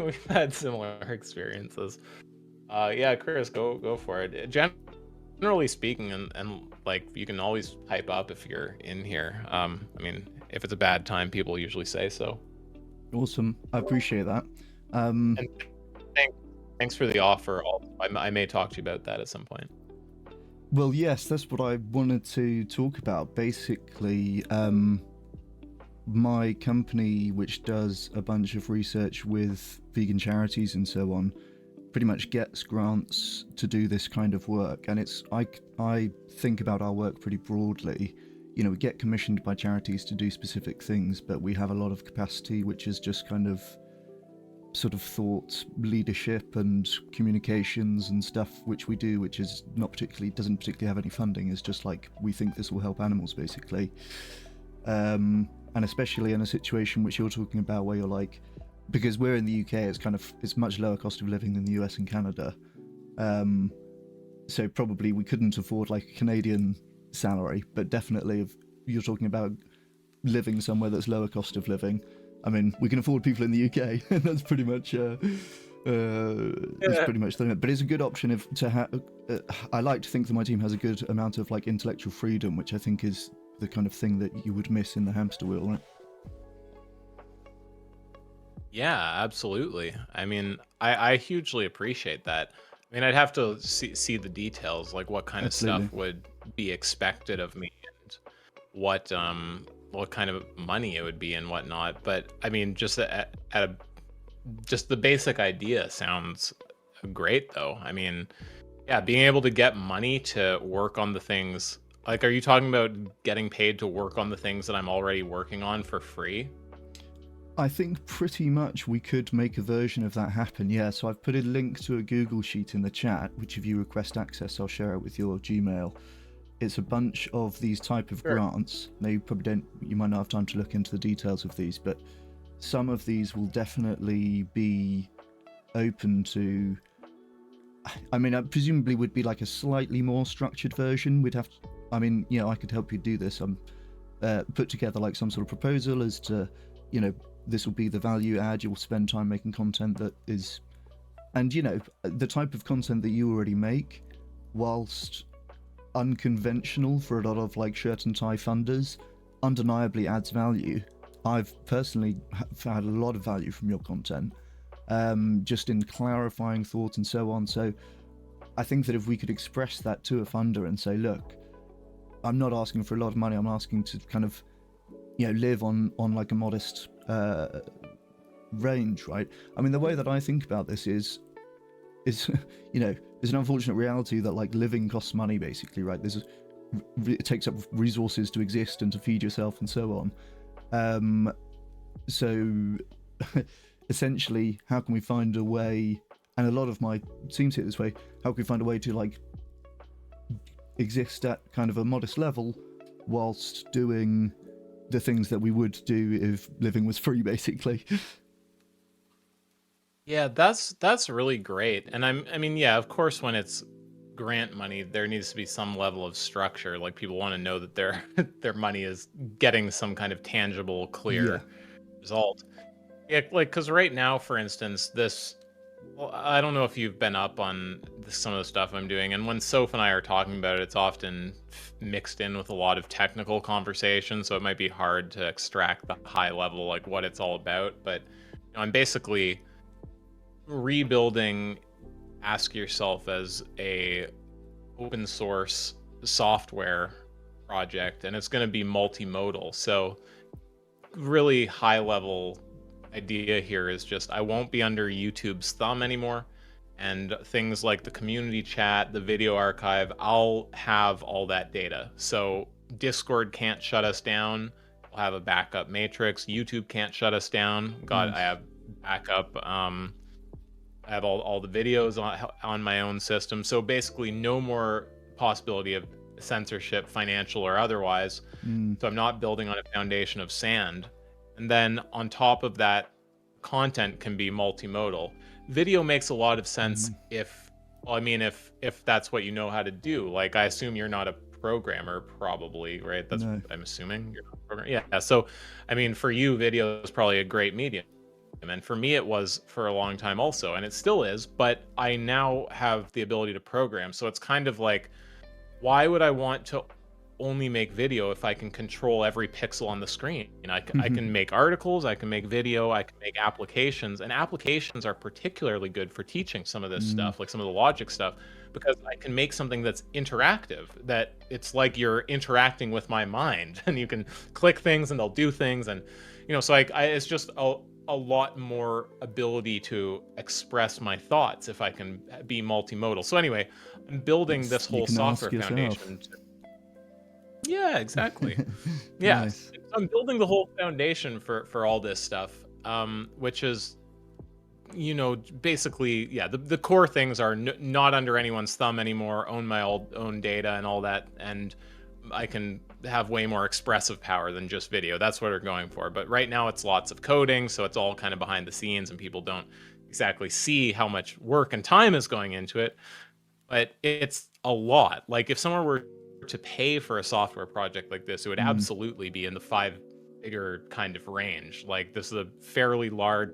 we've had similar experiences. Yeah, Chris, go for it. Generally speaking, and like you can always pipe up if you're in here. I mean, if it's a bad time, people usually say so. Awesome. I appreciate that. Um, And thanks for the offer. I may talk to you about that at some point. well, yes, that's what I wanted to talk about. Basically, my company, which does a bunch of research with vegan charities and so on, pretty much gets grants to do this kind of work. And I think about our work pretty broadly. You know, we get commissioned by charities to do specific things, but we have a lot of capacity, which is just kind of sort of thought leadership and communications and stuff which we do, which is not particularly doesn't particularly have any funding. It's just like we think this will help animals basically. And especially in a situation which you're talking about where you're like, because we're in the UK, it's much lower cost of living than the US and Canada. So probably we couldn't afford like a Canadian salary, but definitely if you're talking about living somewhere that's lower cost of living, I mean, we can afford people in the UK, and that's pretty much that's Yeah. pretty much the limit. But it's a good option if to have. I like to think that my team has a good amount of like intellectual freedom, which I think is the kind of thing that you would miss in the hamster wheel, right? Yeah, absolutely. I mean, I hugely appreciate that. I mean, I'd have to see the details, like what kind of Absolutely. stuff would be expected of me and what kind of money it would be and whatnot. But I mean, just the basic idea sounds great though. I mean, yeah, being able to get money to work on the things, like are you talking about getting paid to work on the things that I'm already working on for free? I think pretty much we could make a version of that happen. Yeah. So I've put a link to a Google sheet in the chat, which if you request access, I'll share it with your Gmail. It's a bunch of these type of Sure. grants. Now you probably don't, you might not have time to look into the details of these, but some of these will definitely be open to. I mean, presumably would be like a slightly more structured version. We'd have, I mean, you know, I could help you do this. Put together like some sort of proposal as to, you know, this will be the value add. You'll spend time making content that is, and you know, the type of content that you already make, whilst unconventional for a lot of like shirt and tie funders, undeniably adds value. I've personally had a lot of value from your content, just in clarifying thought and so on. So I think that if we could express that to a funder and say, look, I'm not asking for a lot of money. I'm asking to kind of, you know, live on like a modest range, right? I mean, the way that I think about this is you know, there's an unfortunate reality that like living costs money basically, right? It takes up resources to exist and to feed yourself and so on. So essentially, how can we find a way, and a lot of my team see it this way, how can we find a way to like exist at kind of a modest level whilst doing the things that we would do if living was free basically. Yeah, that's really great. And I mean, yeah, of course when it's grant money, there needs to be some level of structure. Like people want to know that their their money is getting some kind of tangible, Yeah. clear result. Yeah, like cuz right now for instance, this well, I don't know if you've been up on some of the stuff I'm doing, and when Soph and I are talking about it, it's often mixed in with a lot of technical conversation, so it might be hard to extract the high level, like what it's all about. But I'm basically rebuilding Ask Yourself as a open source software project, and it's going to be multimodal. So really high level idea here is just I won't be under YouTube's thumb anymore. And things like the community chat, the video archive, I'll have all that data. So Discord can't shut us down. I'll have a backup matrix. YouTube can't shut us down. I Nice. have backup. I have all the videos on my own system. So basically, no more possibility of censorship, financial or otherwise. Mm. So I'm not building on a foundation of sand. And then on top of that, content can be multimodal. Video makes a lot of sense Mm. if, well, I mean, if that's what you know how to do. Like, I assume you're not a programmer, probably, right? That's No. I'm assuming you're not a programmer. Yeah. So, I mean, for you, video is probably a great medium. And for me, it was for a long time also, and it still is, but I now have the ability to program. So it's kind of like, why would I want to only make video if I can control every pixel on the screen? And I can make articles, I can make video, I can make applications, and applications are particularly good for teaching some of this Mm, stuff, like some of the logic stuff, because I can make something that's interactive, that it's like you're interacting with my mind, and you can click things and they'll do things, and so it's just a lot more ability to express my thoughts if I can be multimodal. So anyway, I'm building this you whole can software ask yourself. foundation. Yeah, exactly. Yes. Nice. I'm building the whole foundation for all this stuff, which is, basically, yeah, the core things are not under anyone's thumb anymore, own my own data and all that, and I can have way more expressive power than just video. That's what we're going for. But right now it's lots of coding, so it's all kind of behind the scenes and people don't exactly see how much work and time is going into it, but it's a lot. Like if someone were to pay for a software project like this, it would Mm, absolutely be in the five figure kind of range. Like this is a fairly large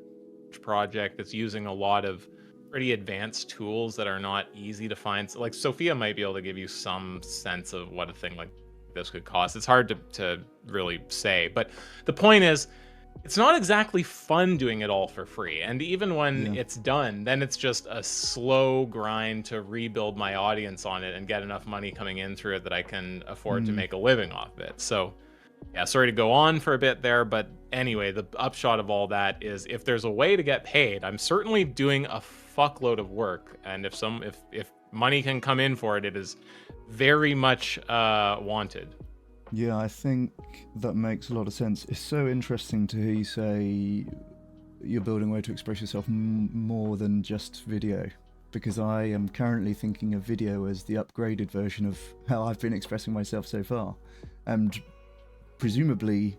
project that's using a lot of pretty advanced tools that are not easy to find. So, like Sophia might be able to give you some sense of what a thing like this could cost. It's hard to really say, but the point is it's not exactly fun doing it all for free. And even when yeah. it's done, then it's just a slow grind to rebuild my audience on it and get enough money coming in through it that I can afford to Mm, make a living off it. So, yeah, sorry to go on for a bit there, but anyway, the upshot of all that is if there's a way to get paid, I'm certainly doing a fuckload of work. And if money can come in for it, it is very much wanted. yeah, I think that makes a lot of sense. It's so interesting to hear you say you're building a way to express yourself more than just video, because I am currently thinking of video as the upgraded version of how I've been expressing myself so far, and presumably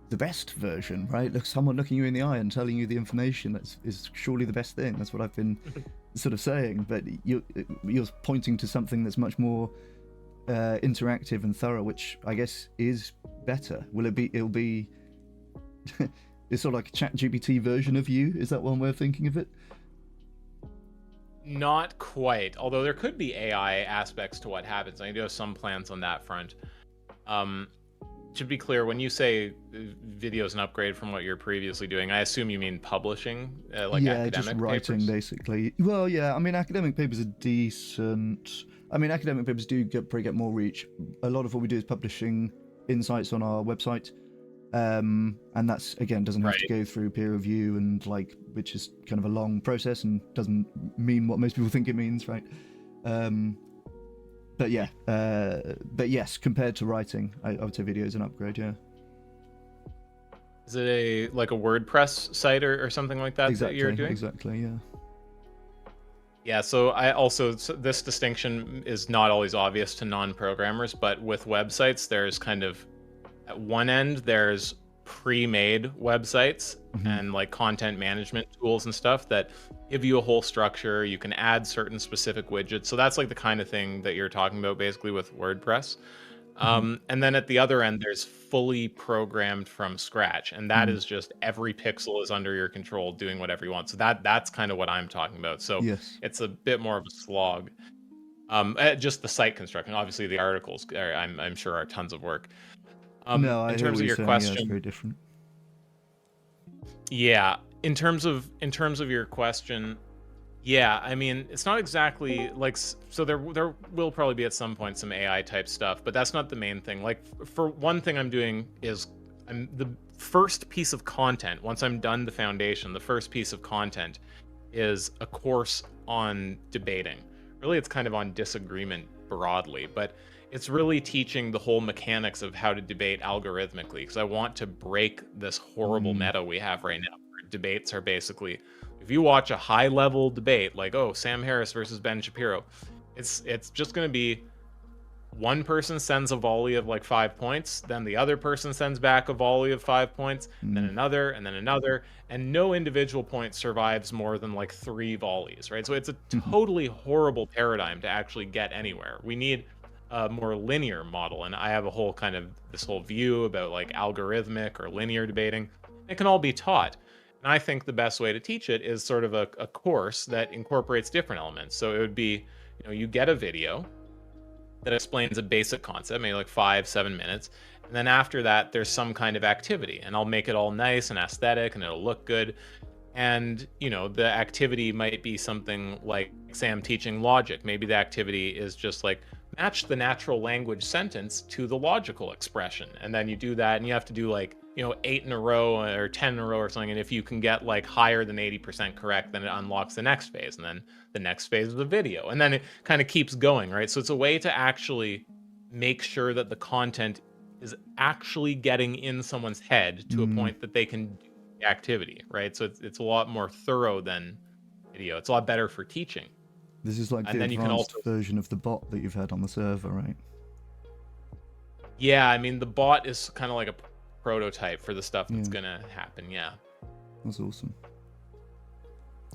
the best version, right? Look, someone looking you in the eye and telling you the information is surely the best thing. That's what I've been sort of saying, but you're pointing to something that's much more interactive and thorough, which I guess is better. Will it be? It'll be. It's sort of like a chat GPT version of you. Is that one way of thinking of it? Not quite, although there could be AI aspects to what happens. I do have some plans on that front. Um, to be clear, when you say video is an upgrade from what you're previously doing, I assume you mean publishing, like Yeah, just academic writing papers? basically. Well, yeah, I mean, academic papers are decent. I mean, academic papers do probably get more reach. A lot of what we do is publishing insights on our website, and that's again doesn't have to Right. go through peer review and like, which is kind of a long process and doesn't mean what most people think it means, right? Um, but yeah, but yes, compared to writing, I would say video is an upgrade. Yeah, Is it like a WordPress site or something like that that you're exactly, doing? exactly. Yeah. Yeah, so I also this distinction is not always obvious to non-programmers, but with websites, there's kind of at one end there's pre-made websites Hmm. and like content management tools and stuff that give you a whole structure. You can add certain specific widgets. So that's like the kind of thing that you're talking about basically with WordPress. Hmm. And then at the other end, there's fully programmed from scratch, and that Mm. is just every pixel is under your control, doing whatever you want. So that's kind of what I'm talking about. So Yes. it's a bit more of a slog. Just the site construction, obviously, the articles, I'm sure are tons of work. No, In I hear terms what of you're your saying. Yeah, it's question, very different. yeah, in terms of your question, yeah, I mean, it's not exactly like so there will probably be at some point some AI type stuff, but that's not the main thing. Like for one thing I'm doing is I'm the first piece of content, once I'm done the foundation, the first piece of content is a course on debating. Really, it's kind of on disagreement broadly, but it's really teaching the whole mechanics of how to debate algorithmically because I want to break this horrible Mm. meta we have right now. Where debates are basically, if you watch a high level debate like, oh, Sam Harris versus Ben Shapiro, it's just going to be one person sends a volley of like 5 points, then the other person sends back a volley of 5 points, then Mm. another, and then another, and no individual point survives more than like three volleys, right? So it's a totally horrible paradigm to actually get anywhere. We need a more linear model, and I have a whole kind of this whole view about like algorithmic or linear debating. It can all be taught. And I think the best way to teach it is sort of a course that incorporates different elements. So it would be, you get a video that explains a basic concept, maybe like 5, 7 minutes. And then after that, there's some kind of activity, and I'll make it all nice and aesthetic and it'll look good. And, the activity might be something like, say, I'm teaching logic. Maybe the activity is just like match the natural language sentence to the logical expression. And then you do that and you have to do like, 8 in a row or 10 in a row or something. And if you can get like higher than 80% correct, then it unlocks the next phase. And then the next phase of the video. And then it kind of keeps going, right? So it's a way to actually make sure that the content is actually getting in someone's head to a Mm, point that they can do the activity, right? So it's a lot more thorough than video. It's a lot better for teaching. this is like And the then you can advanced also, version of the bot that you've had on the server, right? yeah, I mean, the bot is kind of like a prototype for the stuff that's Yeah, gonna happen. Yeah. that's awesome.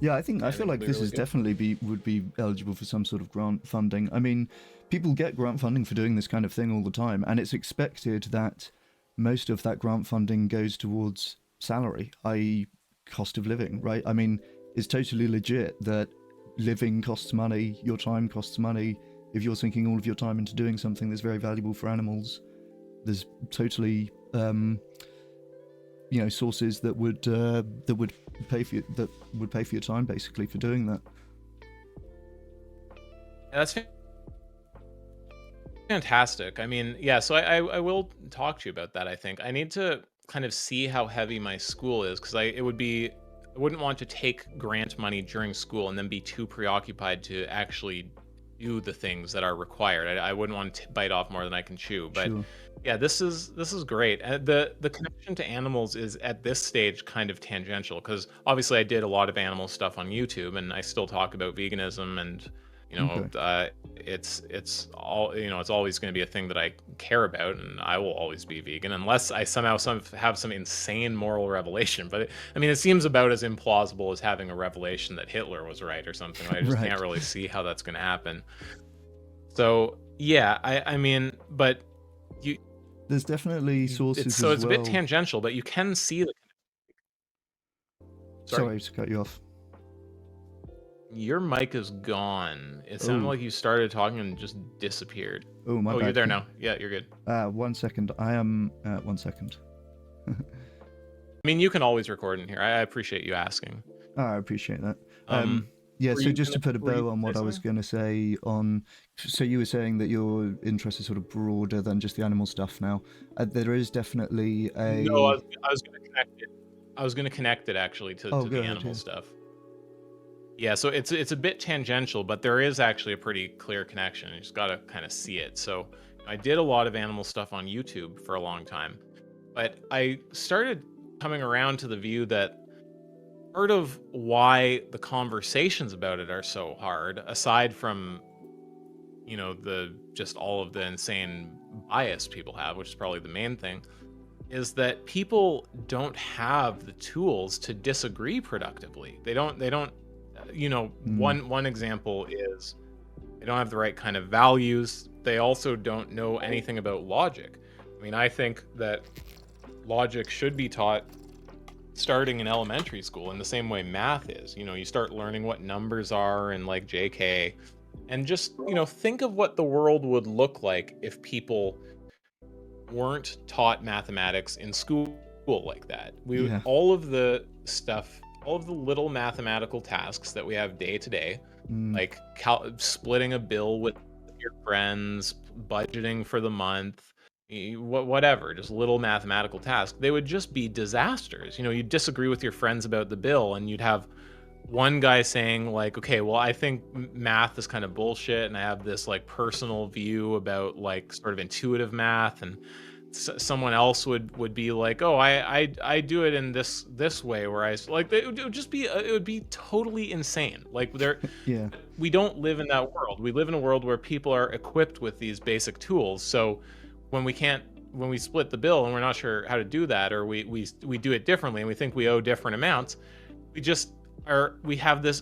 Yeah, I I feel think like it'll be this really is good. definitely would be eligible for some sort of grant funding. I mean, people get grant funding for doing this kind of thing all the time, and it's expected that most of that grant funding goes towards salary, i.e., cost of living, right? I mean, it's totally legit that living costs money, your time costs money. If you're sinking all of your time into doing something that's very valuable for animals, there's totally sources that would pay for your time basically for doing that. And that's fantastic. I mean, yeah, so I will talk to you about that, I think. I need to kind of see how heavy my school is, because I wouldn't want to take grant money during school and then be too preoccupied to actually do the things that are required. I wouldn't want to bite off more than I can chew. But Sure. yeah, this is great. The connection to animals is at this stage kind of tangential, because obviously I did a lot of animal stuff on YouTube, and I still talk about veganism, and Okay. it's all, it's always going to be a thing that I care about, and I will always be vegan unless I somehow have some insane moral revelation. But I mean, it seems about as implausible as having a revelation that Hitler was right or something. I just can't Right. really see how that's going to happen. So yeah, I mean, but you, There's definitely it's sources so as it's a bit well. tangential, but you can see the, sorry. Sorry to cut you off. Your mic is gone. It sounded Oh, like you started talking and just disappeared. oh, my Oh, you're bad. there now. Yeah, you're good. 1 second. I am. 1 second. I mean, you can always record in here. I appreciate you asking. I appreciate that. Um, Yeah. were So you just to gonna put a were you bow on gonna what I say was something? going to say on, so you were saying that your interest is sort of broader than just the animal stuff now. There is definitely No, a. I was gonna connect it. I was gonna connect it actually Oh, to go the ahead. animal Yeah. stuff. Yeah, so it's a bit tangential, but there is actually a pretty clear connection. You just gotta kind of see it. So I did a lot of animal stuff on YouTube for a long time, but I started coming around to the view that part of why the conversations about it are so hard, aside from, the just all of the insane bias people have, which is probably the main thing, is that people don't have the tools to disagree productively. They don't Mm, one example is they don't have the right kind of values. They also don't know anything about logic. I mean, I think that logic should be taught starting in elementary school in the same way math is. You start learning what numbers are and like JK, and just, think of what the world would look like if people weren't taught mathematics in school like that. yeah. All of the stuff, all of the little mathematical tasks that we have day to day, Mm, like splitting a bill with your friends, budgeting for the month, whatever, just little mathematical tasks, they would just be disasters. You'd disagree with your friends about the bill, and you'd have one guy saying like, okay, well, I think math is kind of bullshit, and I have this like personal view about like sort of intuitive math. And someone else would be like, oh, I do it in this way, where like it would just be it would be totally insane. Like yeah. we don't live in that world. We live in a world where people are equipped with these basic tools. So when we can't when we split the bill and we're not sure how to do that, or we do it differently and we think we owe different amounts, we just we have this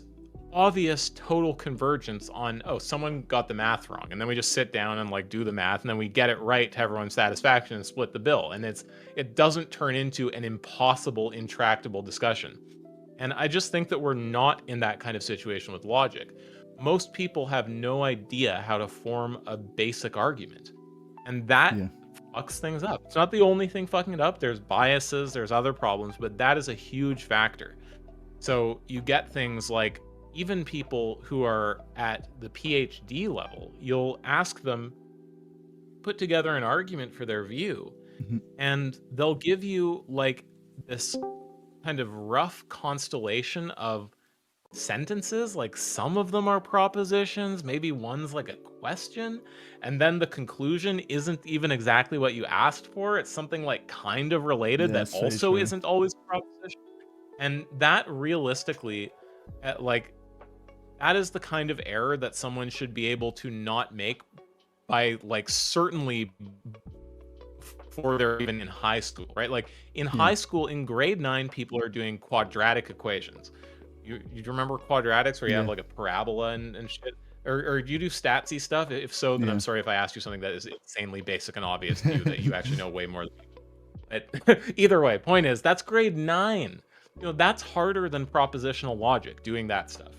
obvious total convergence on, oh, someone got the math wrong, and then we just sit down and like do the math, and then we get it right to everyone's satisfaction and split the bill, and it doesn't turn into an impossible intractable discussion. And I just think that we're not in that kind of situation with logic. Most people have no idea how to form a basic argument, and that Yeah. fucks things up. It's not the only thing fucking it up. There's biases, there's other problems, but that is a huge factor. So you get things like, even people who are at the PhD level, you'll ask them, put together an argument for their view, Mhm. and they'll give you like this kind of rough constellation of sentences. Like some of them are propositions, maybe one's like a question, and then the conclusion isn't even exactly what you asked for. It's something like kind of related Yeah, that so also true. isn't always a proposition. And that realistically, like, that is the kind of error that someone should be able to not make by, like, certainly before they're even in high school, right? Like in Yeah. high school, in grade 9, people are doing quadratic equations. You remember quadratics where you have Yeah. like a parabola and shit? Or do you do statsy stuff? If so, then I'm Yeah. sorry if I asked you something that is insanely basic and obvious to you that you actually know way more than me. But either way, point is that's grade 9. You know, that's harder than propositional logic, doing that stuff.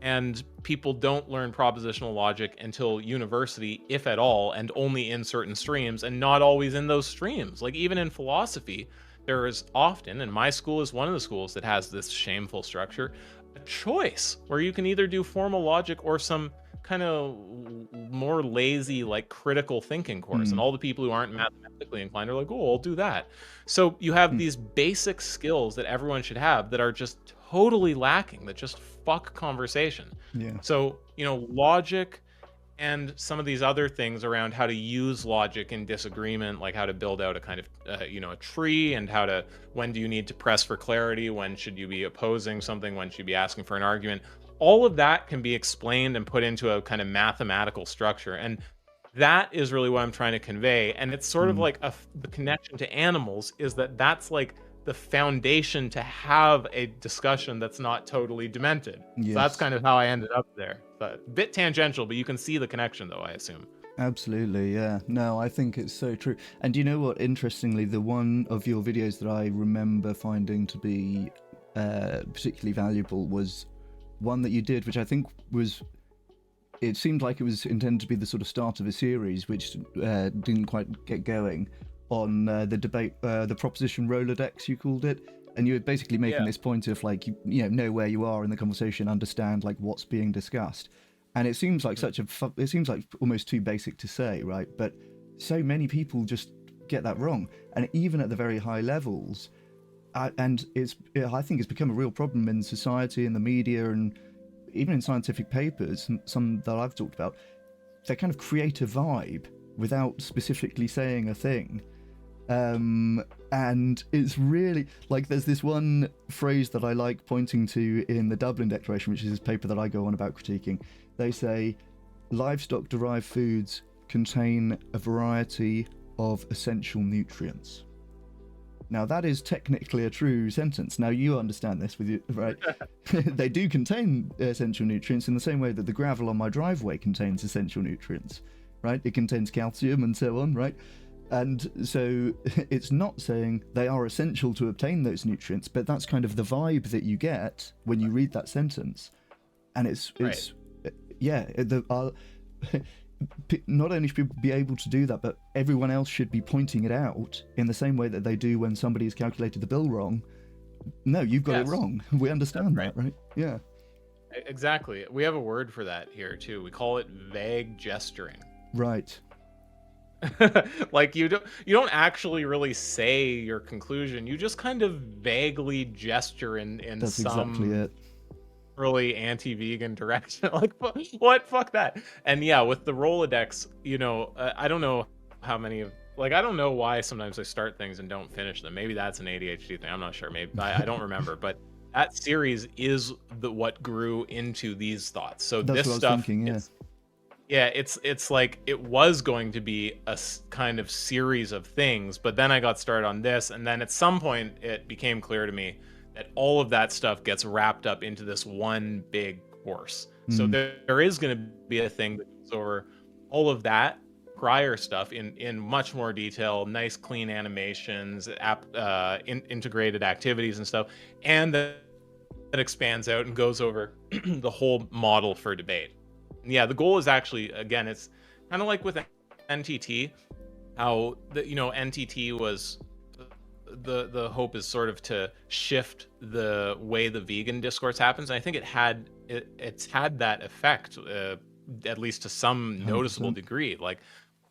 And people don't learn propositional logic until university, if at all, and only in certain streams, and not always in those streams. Like even in philosophy, there is often, and my school is one of the schools that has this shameful structure, a choice where you can either do formal logic or some kind of more lazy, like critical thinking course. And Mm. all the people who aren't mathematically inclined are like, oh, I'll do that. So you have Mm. these basic skills that everyone should have that are just totally lacking, that just fuck conversation. Yeah. So, you know, logic and some of these other things around how to use logic in disagreement, like how to build out a kind of, you know, a tree, and how to, when do you need to press for clarity? When should you be opposing something? When should you be asking for an argument? All of that can be explained and put into a kind of mathematical structure. And that is really what I'm trying to convey. And it's sort of Mm. like the connection to animals is that that's like the foundation to have a discussion that's not totally demented. So that's Yes. kind of how I ended up there. But a bit tangential, but you can see the connection though, I assume. Absolutely, yeah. No, I think it's so true. And you know what? Interestingly, the one of your videos that I remember finding to be particularly valuable was one that you did, which I think was. It seemed like it was intended to be the sort of start of a series, which didn't quite get going. On the debate, the proposition Rolodex, you called it, and you were basically making Yeah. this point of like you know where you are in the conversation, understand like what's being discussed. And it seems like it seems like almost too basic to say, right? But so many people just get that wrong, and even at the very high levels, and I think it's become a real problem in society, in the media, and even in scientific papers, and some that I've talked about. They kind of create a vibe without specifically saying a thing. And it's really like there's this one phrase that I like pointing to in the Dublin Declaration, which is this paper that I go on about critiquing. They say livestock derived foods contain a variety of essential nutrients. Now that is technically a true sentence. Now you understand this with you, right? They do contain essential nutrients in the same way that the gravel on my driveway contains essential nutrients, right? It contains calcium and so on, right? And so it's not saying they are essential to obtain those nutrients, but that's kind of the vibe that you get when you read that sentence. And it's Right. yeah, not only should people be able to do that, but everyone else should be pointing it out in the same way that they do when somebody's calculated the bill wrong. No, you've got it Yes. wrong. We understand Right. that, right? Yeah. Exactly. We have a word for that here too. We call it vague gesturing. Right. Like you don't actually really say your conclusion. You just kind of vaguely gesture in That's exactly some it. really anti-vegan direction. Like what? Fuck that. And yeah, with the Rolodex, you know, I don't know how many of like I don't know why sometimes I start things and don't finish them. Maybe that's an ADHD thing. I'm not sure. Maybe I don't remember. But that series is what grew into these thoughts. So That's this what I was stuff thinking, yeah. is yeah, it's like it was going to be a kind of series of things, but then I got started on this, and then at some point it became clear to me that all of that stuff gets wrapped up into this one big course. So Mm, there is going to be a thing that goes over all of that prior stuff in much more detail, nice clean animations, integrated activities and stuff, and then that expands out and goes over the whole model for debate. And yeah, the goal is actually, again, it's kind of like with NTT, how the NTT was the hope is sort of to shift the way the vegan discourse happens. And I think it's had that effect, at least to some noticeable 100%. degree. Like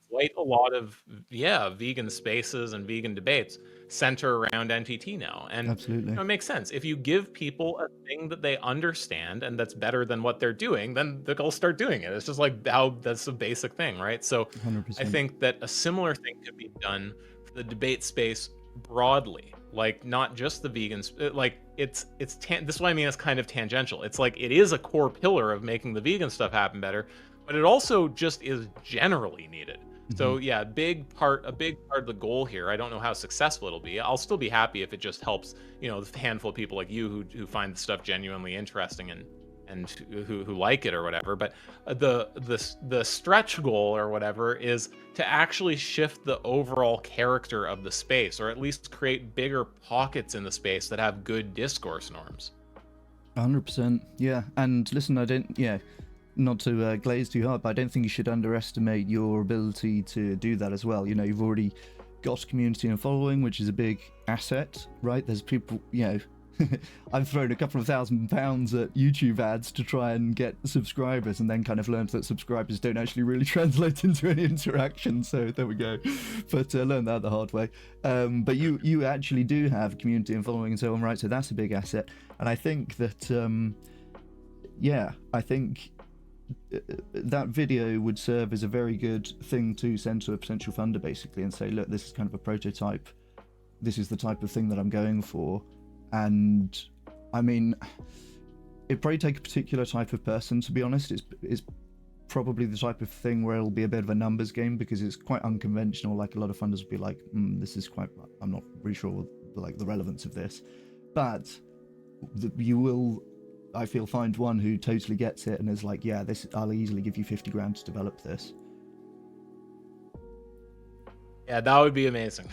quite a lot of vegan spaces and vegan debates center around NTT now, and Absolutely. it makes sense. If you give people a thing that they understand and that's better than what they're doing, then they'll start doing it. It's just like how that's a basic thing, right? So I 100%. think that a similar thing could be done for the debate space broadly, like not just the vegans. Like this is what I mean. It's kind of tangential. It's like it is a core pillar of making the vegan stuff happen better, but it also just is generally needed. Hmm. So yeah, a big part of the goal here. I don't know how successful it'll be. I'll still be happy if it just helps, the handful of people like you who find the stuff genuinely interesting and who like it or whatever. But the stretch goal or whatever is to actually shift the overall character of the space, or at least create bigger pockets in the space that have good discourse norms. 100%. Yeah. And listen, I don't, yeah, not to glaze too hard, but I don't think you should underestimate your ability to do that as well. You've already got a community and following, which is a big asset, right? There's people, I've thrown a couple of £1,000 at YouTube ads to try and get subscribers, and then kind of learned that subscribers don't actually really translate into any interaction. So there we go. But learned that the hard way. But you actually do have a community and following and so on, right? So that's a big asset. And I think that, I think that video would serve as a very good thing to send to a potential funder, basically, and say, look, this is kind of a prototype. This is the type of thing that I'm going for. And I mean, it'd probably take a particular type of person, to be honest. It's probably the type of thing where it'll be a bit of a numbers game, because it's quite unconventional. Like, a lot of funders will be like, this is quite, I'm not really sure like the relevance of this. But you will, I feel, find one who totally gets it and is like, yeah, I'll easily give you 50 grand to develop this. Yeah, that would be amazing.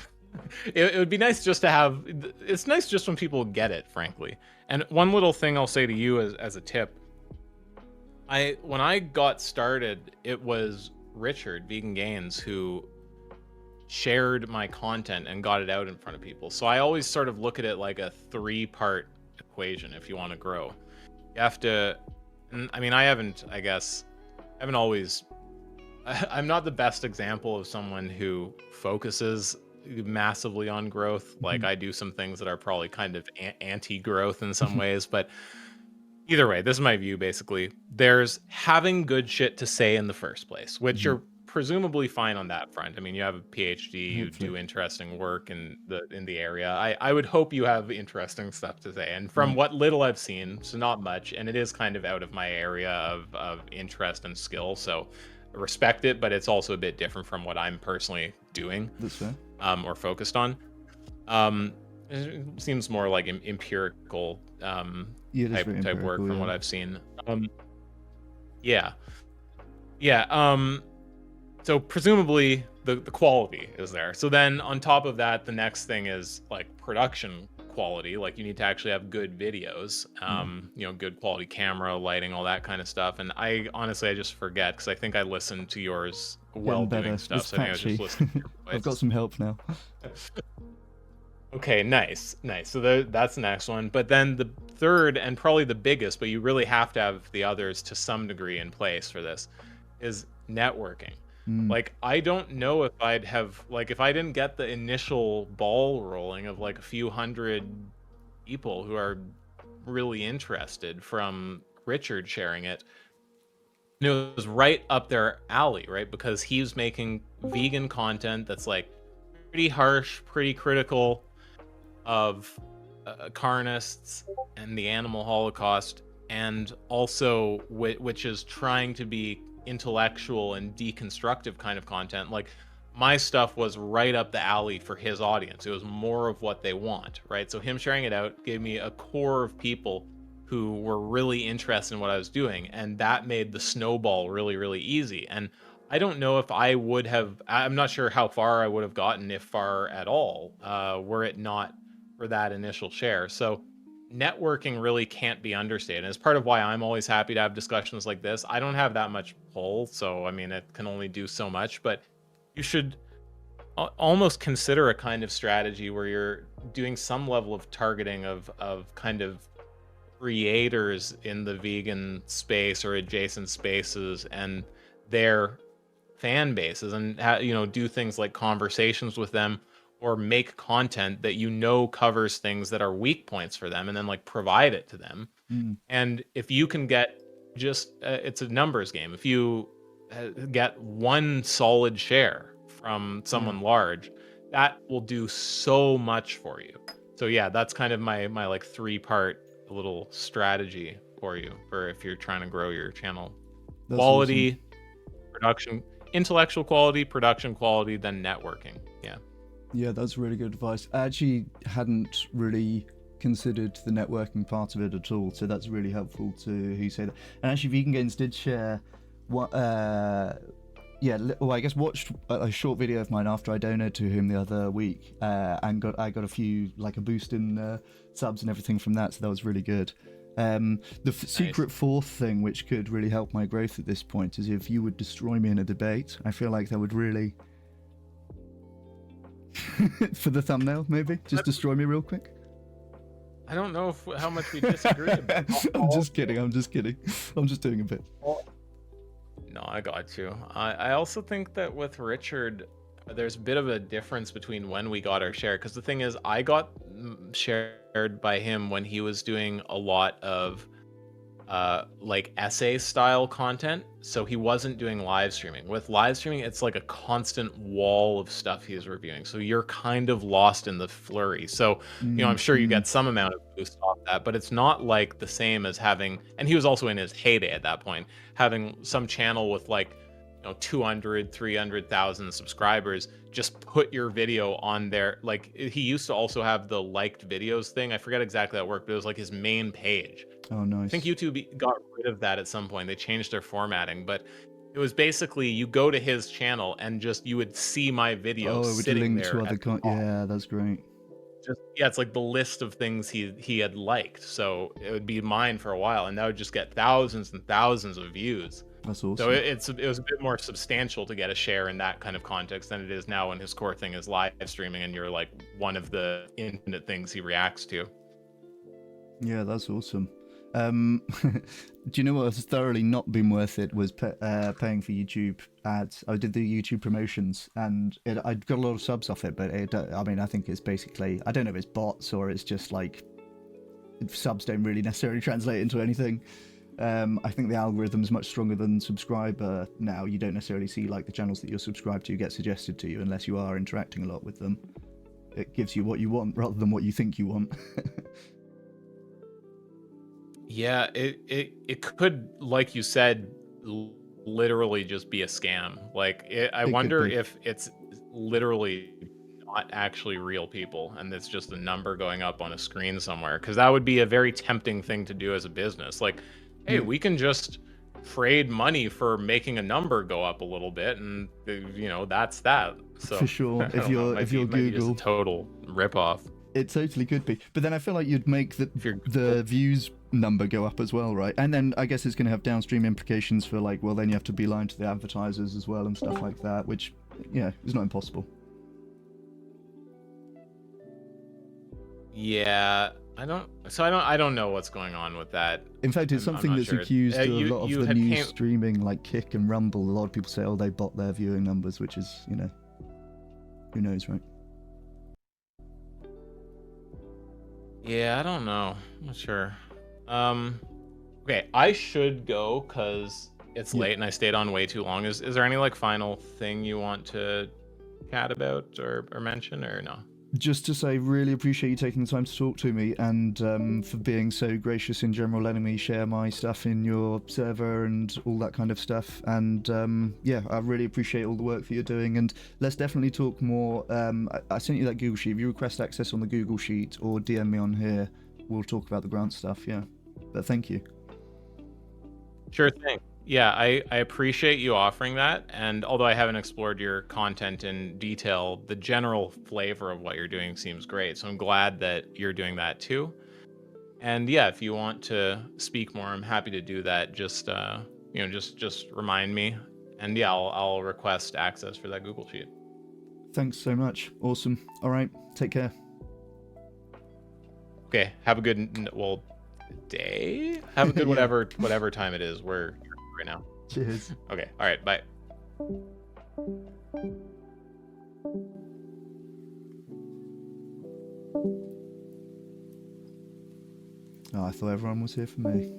It would be nice just to have. It's nice just when people get it, frankly. And one little thing I'll say to you as a tip. When I got started, it was Richard Vegan Gains who shared my content and got it out in front of people. So I always sort of look at it like a 3-part equation if you want to grow. You have to, I mean, I haven't always, I'm not the best example of someone who focuses massively on growth. Like, I do some things that are probably kind of anti-growth in some ways, but either way, this is my view. Basically, there's having good shit to say in the first place, which you're presumably fine on that front. I mean, you have a PhD, you do interesting work in the area. I would hope you have interesting stuff to say. And from what little I've seen, so not much, and it is kind of out of my area of interest and skill. So I respect it, but it's also a bit different from what I'm personally doing. That's fair. Or focused on. It seems more like empirical type work from what I've seen. So presumably the quality is there. So then on top of that, the next thing is like production quality. Like, you need to actually have good videos, good quality camera, lighting, all that kind of stuff. And I just forget, because I think I listened to yours while doing stuff. So I think I was just listening to your voice. I've got some help now. Okay, nice. So that's the next one. But then the third, and probably the biggest, but you really have to have the others to some degree in place for this, is networking. Like, I don't know if I'd have, like, if I didn't get the initial ball rolling of like a few hundred people who are really interested from Richard sharing it, it was right up their alley, right? Because he was making vegan content that's like pretty harsh, pretty critical of carnists and the animal holocaust, and also which is trying to be intellectual and deconstructive kind of content. Like, my stuff was right up the alley for his audience. It was more of what they want, right? So him sharing it out gave me a core of people who were really interested in what I was doing, and that made the snowball really, really easy. And I don't know if I would have. I'm not sure how far I would have gotten, if far at all, were it not for that initial share. So networking really can't be understated. And it's part of why I'm always happy to have discussions like this. I don't have that much pull, so I mean, it can only do so much, but you should almost consider a kind of strategy where you're doing some level of targeting of kind of creators in the vegan space or adjacent spaces and their fan bases, and do things like conversations with them, or make content that covers things that are weak points for them, and then like provide it to them. Mm. And if you can get just it's a numbers game. If you get one solid share from someone large, that will do so much for you. So yeah, that's kind of my like 3-part little strategy for you, for if you're trying to grow your channel. That's Quality, awesome. production, intellectual quality, production quality, then networking. Yeah, that's really good advice. I actually hadn't really considered the networking part of it at all, so that's really helpful to hear you say that. And actually, Vegan Gains did share what I guess watched a short video of mine after I donated to him the other week, and I got a few, like a boost in subs and everything from that, so that was really good. The secret fourth thing, which could really help my growth at this point, is if you would destroy me in a debate. I feel like that would really for the thumbnail, maybe just destroy me real quick. I don't know how much we disagree about. I'm just kidding. I'm just doing a bit. No, I got you. I also think that with Richard, there's a bit of a difference between when we got our share, because the thing is, I got shared by him when he was doing a lot of like essay style content, so he wasn't doing live streaming. With live streaming, it's like a constant wall of stuff he's reviewing, so you're kind of lost in the flurry. So I'm sure you get some amount of boost off that, but it's not like the same as having, and he was also in his heyday at that point, having some channel with like 200 300,000 subscribers, just put your video on there. Like, he used to also have the liked videos thing. I forget exactly how it worked, but it was like his main page. Oh, nice. I think YouTube got rid of that at some point. They changed their formatting, but it was basically, you go to his channel and just you would see my video it would sitting link there to other yeah, that's great. it's like the list of things he had liked, so it would be mine for a while, and that would just get thousands and thousands of views. That's awesome. So it was a bit more substantial to get a share in that kind of context than it is now when his core thing is live streaming and you're like one of the infinite things he reacts to. Yeah, that's awesome. Do you know what has thoroughly not been worth it was paying for YouTube ads. I did the YouTube promotions, and I got a lot of subs off it, but I think it's basically, I don't know if it's bots or it's just like subs don't really necessarily translate into anything. I think the algorithm is much stronger than subscriber now. You don't necessarily see like the channels that you're subscribed to get suggested to you unless you are interacting a lot with them. It gives you what you want rather than what you think you want. Yeah, it could, like you said, literally just be a scam. Like, I wonder if it's literally not actually real people and it's just a number going up on a screen somewhere, because that would be a very tempting thing to do as a business. Like, hey, we can just trade money for making a number go up a little bit, and that's that. So for sure, if you're Google, just a total ripoff. It totally could be, but then I feel like you'd make the views number go up as well, right? And then I guess it's going to have downstream implications for like, well, then you have to be lying to the advertisers as well and stuff like that, which is not impossible. Yeah, I don't know what's going on with that. In fact, it's something that's accused of a lot of the new streaming, like Kick and Rumble. A lot of people say, oh, they bot their viewing numbers, which is, who knows, right? Yeah, I don't know. I'm not sure. Okay, I should go because it's late and I stayed on way too long. Is there any like final thing you want to chat about or mention, or no? Just to say, really appreciate you taking the time to talk to me, and for being so gracious in general, letting me share my stuff in your server and all that kind of stuff. And I really appreciate all the work that you're doing. And let's definitely talk more. I sent you that Google Sheet. If you request access on the Google Sheet or DM me on here, we'll talk about the grant stuff. Yeah. But thank you. Sure thing. Yeah, I appreciate you offering that. And although I haven't explored your content in detail, the general flavor of what you're doing seems great. So I'm glad that you're doing that too. And yeah, if you want to speak more, I'm happy to do that. Just just remind me. And yeah, I'll request access for that Google Sheet. Thanks so much. Awesome. All right. Take care. Okay, have a good day. Have a good Yeah. whatever time it is where you're right now. Cheers. Okay, all right, bye. Oh, I thought everyone was here for me.